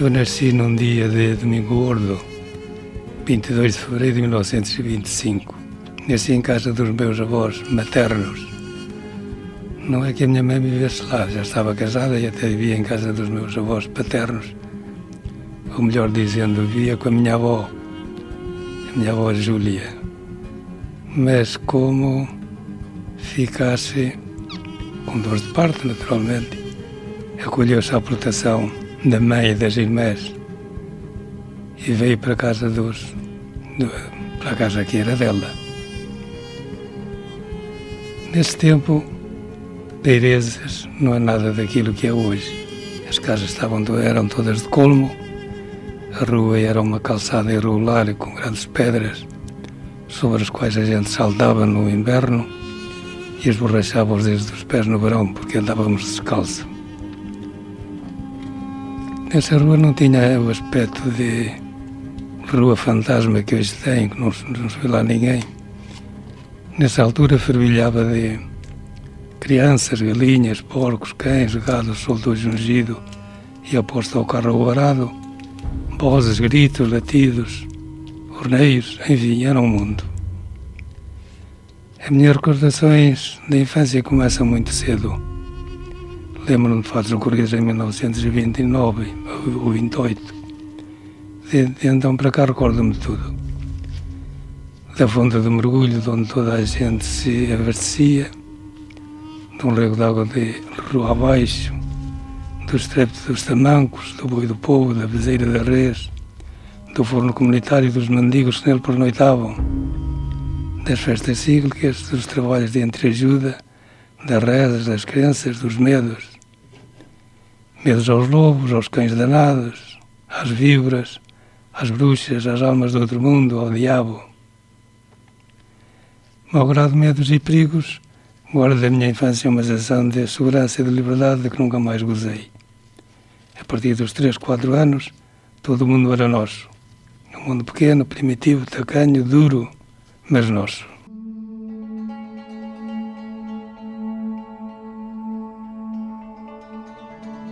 Eu nasci num dia de domingo gordo, 22 de fevereiro de 1925. Nasci em casa dos meus avós maternos. Não é que a minha mãe vivesse lá, já estava casada e até vivia em casa dos meus avós paternos. Ou melhor dizendo, vivia com a minha avó Júlia. Mas como ficasse com dores de parto, naturalmente, acolheu-se à proteção da mãe e das irmãs e veio para a casa para a casa que era dela. Nesse tempo, Peirezes não é nada daquilo que é hoje. As casas eram todas de colmo, a rua era uma calçada irregular com grandes pedras sobre as quais a gente saltava no inverno e esborrachava os dedos dos pés no verão porque andávamos descalço. Essa rua não tinha o aspecto de rua fantasma que hoje tem, que não se vê lá ninguém. Nessa altura fervilhava de crianças, galinhas, porcos, cães, gado solto e ungido e aposto ao carro arado, vozes, gritos, latidos, horneios, enfim, era um mundo. As minhas recordações da infância começam muito cedo. Lembro-me de fatos ocorridos em 1929 ou 28. De então para cá recordo-me de tudo. Da fonte de mergulho, de onde toda a gente se abastecia, de um rego de água de rua abaixo, do estrepe dos tamancos, do boi do povo, da bezeira da res, do forno comunitário dos mendigos que nele pernoitavam, das festas cíclicas, dos trabalhos de entreajuda, das rezas, das crenças, dos medos. Medos aos lobos, aos cães danados, às víboras, às bruxas, às almas do outro mundo, ao diabo. Malgrado medos e perigos, guardo da minha infância uma sensação de segurança e de liberdade de que nunca mais gozei. A partir dos 3, 4 anos, todo o mundo era nosso. Um mundo pequeno, primitivo, tacanho, duro, mas nosso.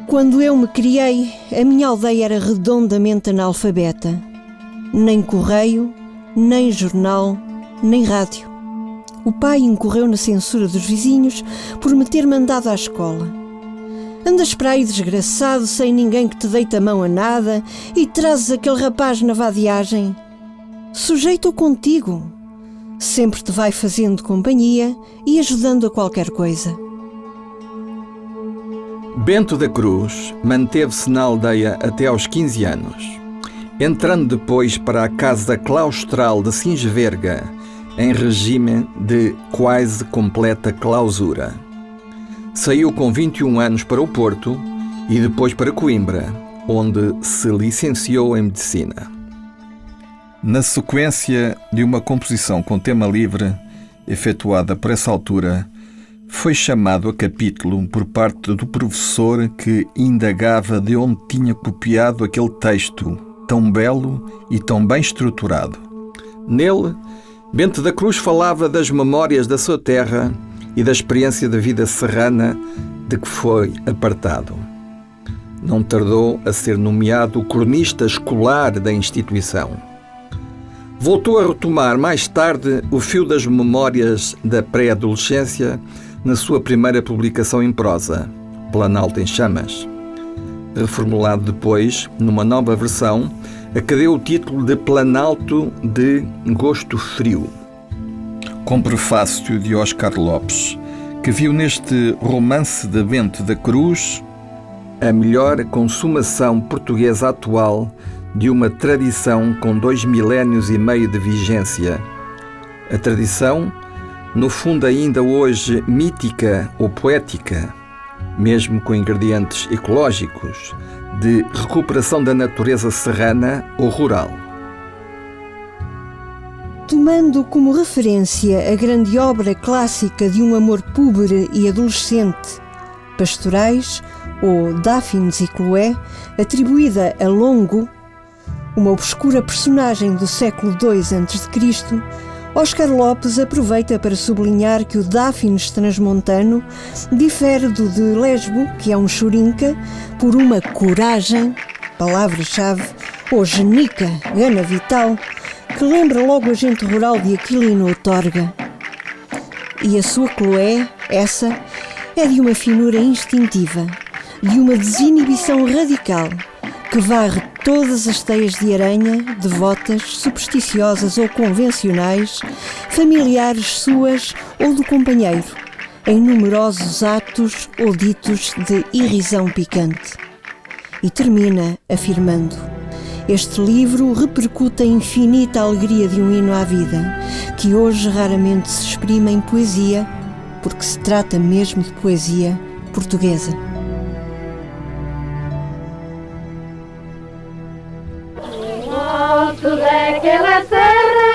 Quando eu me criei, a minha aldeia era redondamente analfabeta. Nem correio, nem jornal, nem rádio. O pai incorreu na censura dos vizinhos por me ter mandado à escola. Andas para aí desgraçado, sem ninguém que te deite a mão a nada, e trazes aquele rapaz na vadiagem. Sujeito contigo. Sempre te vai fazendo companhia e ajudando a qualquer coisa. Bento da Cruz manteve-se na aldeia até aos 15 anos, entrando depois para a casa claustral de Singeverga, em regime de quase completa clausura. Saiu com 21 anos para o Porto e depois para Coimbra, onde se licenciou em Medicina. Na sequência de uma composição com tema livre, efetuada por essa altura, foi chamado a capítulo por parte do professor que indagava de onde tinha copiado aquele texto tão belo e tão bem estruturado. Nele, Bento da Cruz falava das memórias da sua terra e da experiência da vida serrana de que foi apartado. Não tardou a ser nomeado cronista escolar da instituição. Voltou a retomar mais tarde o fio das memórias da pré-adolescência na sua primeira publicação em prosa, Planalto em Chamas. Reformulado depois, numa nova versão, a que deu o título de Planalto de Gosto Frio. Com prefácio de Oscar Lopes, que viu neste romance de Bento da Cruz a melhor consumação portuguesa atual de uma tradição com 2 milénios e meio de vigência. A tradição, no fundo ainda hoje mítica ou poética, mesmo com ingredientes ecológicos, de recuperação da natureza serrana ou rural. Tomando como referência a grande obra clássica de um amor púbre e adolescente, Pastorais, ou Dáfnis e Cloé, atribuída a Longo, uma obscura personagem do século II a.C., Oscar Lopes aproveita para sublinhar que o Dáfnis transmontano difere do de Lesbo, que é um churinca, por uma coragem, palavra-chave, ou genica, gana vital, que lembra logo a gente rural de Aquilino outorga. E a sua Chloé, essa, é de uma finura instintiva, de uma desinibição radical, que varre todas as teias de aranha, devotas, supersticiosas ou convencionais, familiares suas ou do companheiro, em numerosos atos ou ditos de irrisão picante. E termina afirmando: este livro repercute a infinita alegria de um hino à vida, que hoje raramente se exprime em poesia, porque se trata mesmo de poesia portuguesa. Alto daquela serra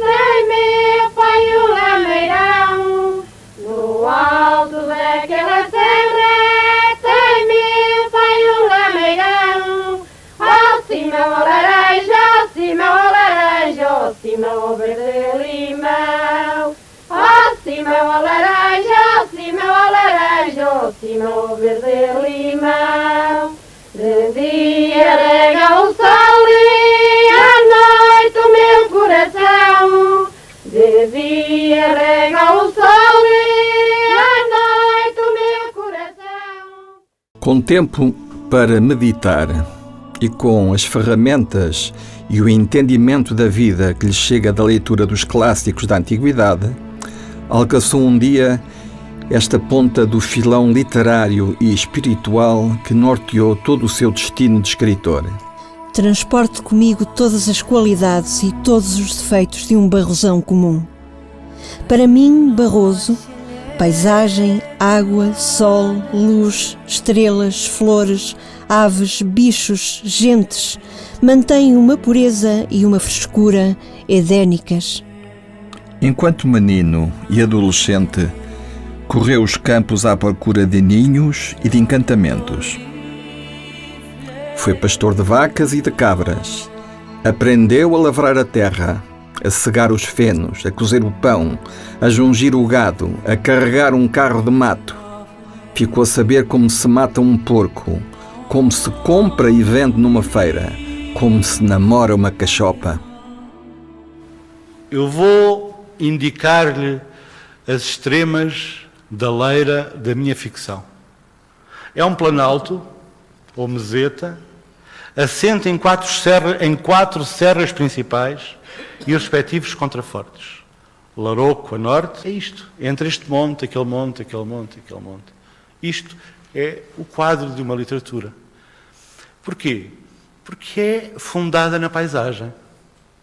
tem-me pai o lameirão. No alto daquela serra tem-me pai o lameirão. Ao cima o laranja, ao cima o laranja, ao cima o verde limão. Ao cima o laranja, ao cima o laranja, ao cima o verde limão. De dia rega o sol e à noite o meu coração. De dia rega o sol e à noite o meu coração. Com tempo para meditar e com as ferramentas e o entendimento da vida que lhe chega da leitura dos clássicos da antiguidade, alcançou um dia esta ponta do filão literário e espiritual que norteou todo o seu destino de escritor. Transporte comigo todas as qualidades e todos os defeitos de um barrosão comum. Para mim, Barroso, paisagem, água, sol, luz, estrelas, flores, aves, bichos, gentes, mantém uma pureza e uma frescura edénicas. Enquanto menino e adolescente, correu os campos à procura de ninhos e de encantamentos. Foi pastor de vacas e de cabras. Aprendeu a lavrar a terra, a cegar os fenos, a cozer o pão, a jungir o gado, a carregar um carro de mato. Ficou a saber como se mata um porco, como se compra e vende numa feira, como se namora uma cachopa. Eu vou indicar-lhe as extremas da leira da minha ficção. É um planalto, ou meseta, assente em quatro serras principais e os respectivos contrafortes. Laroco a norte é isto, entre este monte, aquele monte, aquele monte, aquele monte. Isto é o quadro de uma literatura. Porquê? Porque é fundada na paisagem.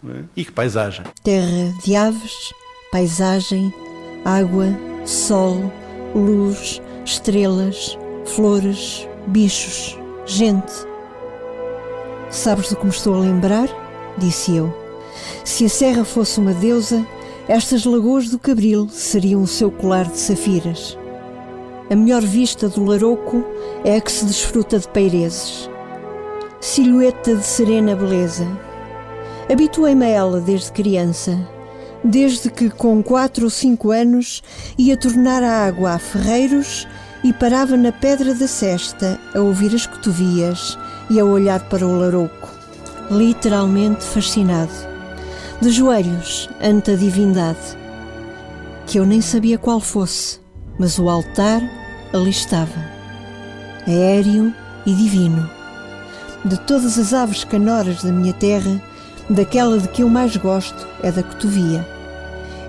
Não é? E que paisagem? Terra de aves, paisagem, água, sol, luz, estrelas, flores, bichos, gente. Sabes do que me estou a lembrar? Disse eu. Se a serra fosse uma deusa, estas lagoas do Cabril seriam o seu colar de safiras. A melhor vista do Laroco é a que se desfruta de peirezes. Silhueta de serena beleza. Habituei-me a ela desde criança, desde que com 4 ou 5 anos ia tornar a água a ferreiros e parava na pedra da cesta a ouvir as cotovias e a olhar para o Laroco, literalmente fascinado, de joelhos ante a divindade, que eu nem sabia qual fosse, mas o altar ali estava, aéreo e divino. De todas as aves canoras da minha terra, daquela de que eu mais gosto é da cotovia.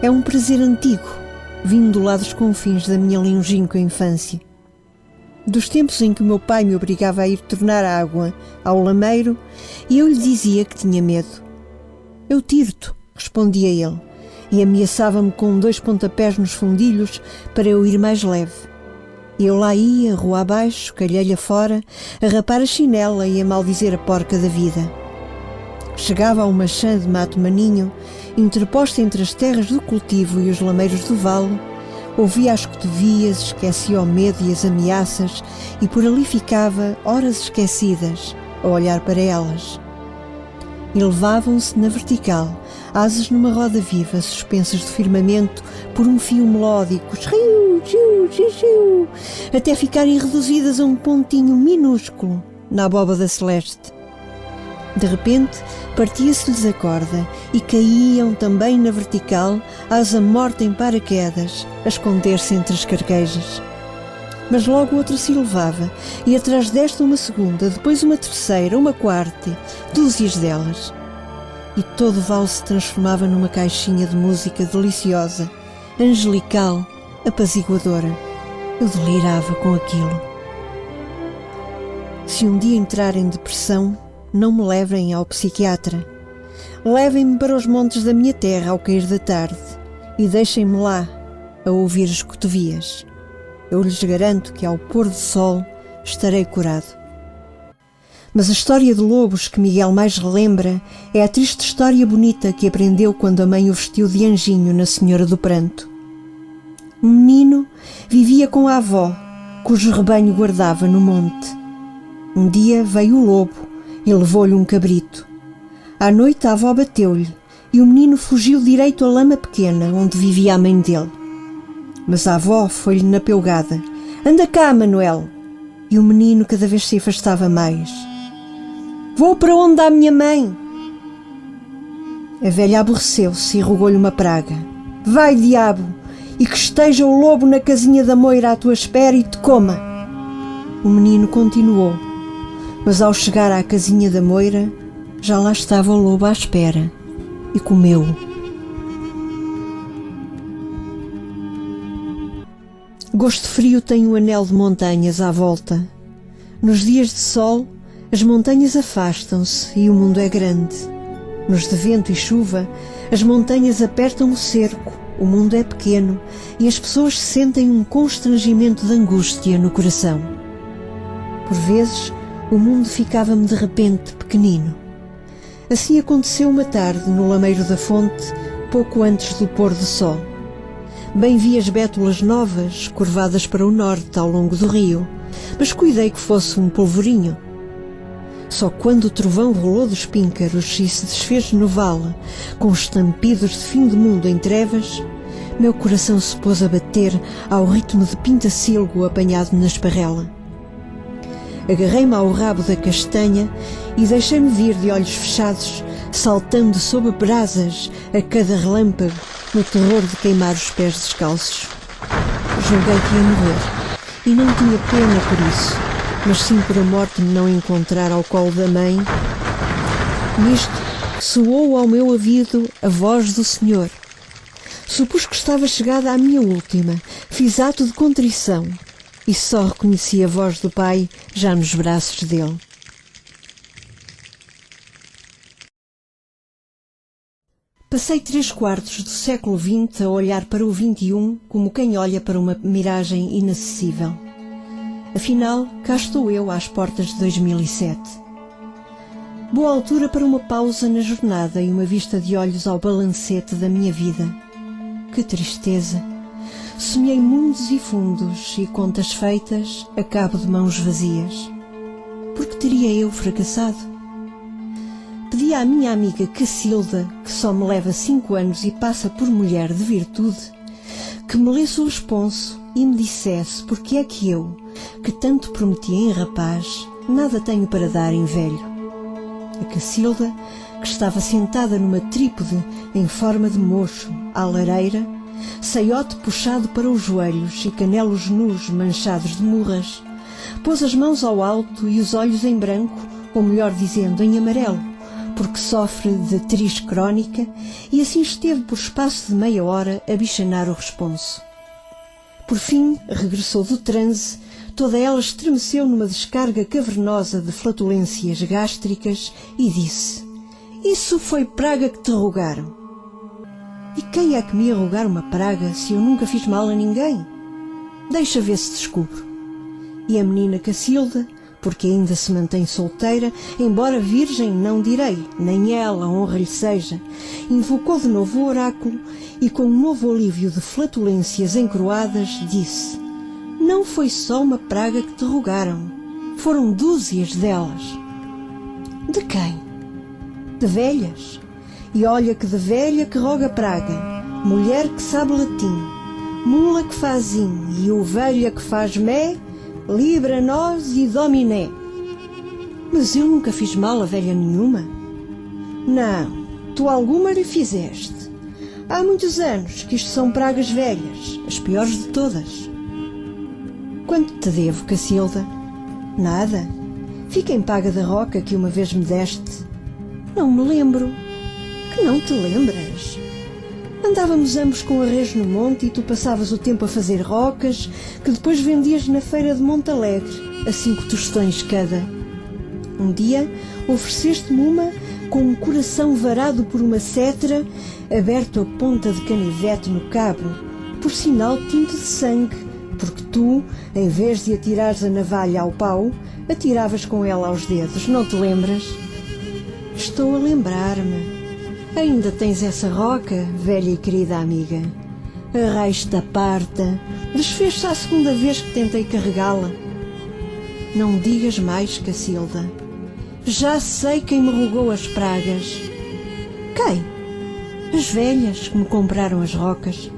É um prazer antigo, vindo lá dos confins da minha longínqua infância. Dos tempos em que o meu pai me obrigava a ir tornar água ao lameiro e eu lhe dizia que tinha medo. Eu tiro-te, respondia ele, e ameaçava-me com 2 pontapés nos fundilhos para eu ir mais leve. E eu lá ia, rua abaixo, calhelha fora, a rapar a chinela e a maldizer a porca da vida. Chegava a uma chã de mato maninho, interposta entre as terras do cultivo e os lameiros do vale, ouvia as cotovias, esquecia o medo e as ameaças e por ali ficava, horas esquecidas, a olhar para elas. E levavam-se na vertical, asas numa roda viva, suspensas do firmamento por um fio melódico, xiu, xiu, xiu, xiu, até ficarem reduzidas a um pontinho minúsculo na abóbada celeste. De repente, partia-se-lhes a corda e caíam também na vertical, asa morta em paraquedas, a esconder-se entre as carquejas. Mas logo outra se elevava, e atrás desta uma segunda, depois uma terceira, uma quarta, dúzias delas. E todo o vale se transformava numa caixinha de música deliciosa, angelical, apaziguadora. Eu delirava com aquilo. Se um dia entrar em depressão, não me levem ao psiquiatra. Levem-me para os montes da minha terra ao cair da tarde e deixem-me lá a ouvir as cotovias. Eu lhes garanto que ao pôr do sol estarei curado. Mas a história de lobos que Miguel mais relembra é a triste história bonita que aprendeu quando a mãe o vestiu de anjinho na Senhora do Pranto. Um menino vivia com a avó, cujo rebanho guardava no monte. Um dia veio o lobo e levou-lhe um cabrito. À noite a avó bateu-lhe e o menino fugiu direito à lama pequena onde vivia a mãe dele. Mas a avó foi-lhe na pelgada. Anda cá, Manuel! E o menino cada vez se afastava mais. Vou para onde dá a minha mãe? A velha aborreceu-se e rogou-lhe uma praga. Vai, diabo, e que esteja o lobo na casinha da moira à tua espera e te coma. O menino continuou, mas ao chegar à casinha da moira, já lá estava o lobo à espera e comeu-o. Gosto Frio tem um anel de montanhas à volta. Nos dias de sol, as montanhas afastam-se e o mundo é grande. Nos de vento e chuva, as montanhas apertam o cerco, o mundo é pequeno e as pessoas sentem um constrangimento de angústia no coração. Por vezes, o mundo ficava-me de repente pequenino. Assim aconteceu uma tarde no lameiro da fonte, pouco antes do pôr do sol. Bem vi as bétulas novas, curvadas para o norte ao longo do rio, mas cuidei que fosse um polvorinho. Só quando o trovão rolou dos píncaros e se desfez no vale, com estampidos de fim de mundo em trevas, meu coração se pôs a bater ao ritmo de pintacilgo apanhado na esparrela. Agarrei-me ao rabo da castanha e deixei-me vir de olhos fechados, saltando sob brasas a cada relâmpago, no terror de queimar os pés descalços. Julguei que ia morrer, e não tinha pena por isso, mas sim por a morte me não encontrar ao colo da mãe. Nisto soou ao meu ouvido a voz do Senhor. Supus que estava chegada à minha última, fiz ato de contrição, e só reconheci a voz do Pai já nos braços dele. Passei 3/4 do século XX a olhar para o XXI como quem olha para uma miragem inacessível. Afinal, cá estou eu às portas de 2007. Boa altura para uma pausa na jornada e uma vista de olhos ao balancete da minha vida. Que tristeza! Sonhei mundos e fundos e contas feitas a cabo de mãos vazias. Por que teria eu fracassado? Pedi à minha amiga Cacilda, que só me leva 5 anos e passa por mulher de virtude, que me lesse o responso e me dissesse porque é que eu, que tanto prometia em rapaz, nada tenho para dar em velho. A Cacilda, que estava sentada numa trípode em forma de mocho à lareira, saiote puxado para os joelhos e canelos nus manchados de murras, pôs as mãos ao alto e os olhos em branco, ou melhor dizendo, em amarelo, porque sofre de atriz crónica, e assim esteve por espaço de meia hora a bichanar o responso. Por fim, regressou do transe, toda ela estremeceu numa descarga cavernosa de flatulências gástricas e disse: Isso foi praga que te rogaram. E quem é que me ia rogar uma praga se eu nunca fiz mal a ninguém? Deixa ver se descubro. E a menina Cacilda, porque ainda se mantém solteira, embora virgem não direi, nem ela, honra lhe seja, invocou de novo o oráculo e com um novo alívio de flatulências encroadas disse: Não foi só uma praga que te rogaram, foram dúzias delas. De quem? De velhas. E olha que de velha que roga praga, mulher que sabe latim, mula que faz in e ovelha que faz mé, libra nós e dominé. Mas eu nunca fiz mal a velha nenhuma. Não, tu alguma lhe fizeste. Há muitos anos que isto são pragas velhas, as piores de todas. Quanto te devo, Cacilda? Nada. Fica em paga da roca que uma vez me deste. Não me lembro. Que não te lembras? Andávamos ambos com arrejo no monte e tu passavas o tempo a fazer rocas que depois vendias na feira de Monte Alegre, a 5 tostões cada. Um dia ofereceste-me uma com um coração varado por uma cetera, aberto a ponta de canivete no cabo, por sinal tinto de sangue, porque tu, em vez de atirares a navalha ao pau, atiravas com ela aos dedos, não te lembras? Estou a lembrar-me. Ainda tens essa roca, velha e querida amiga. Arraiste da parta, desfez-se a segunda vez que tentei carregá-la. Não digas mais, Cacilda. Já sei quem me rogou as pragas. Quem? As velhas que me compraram as rocas.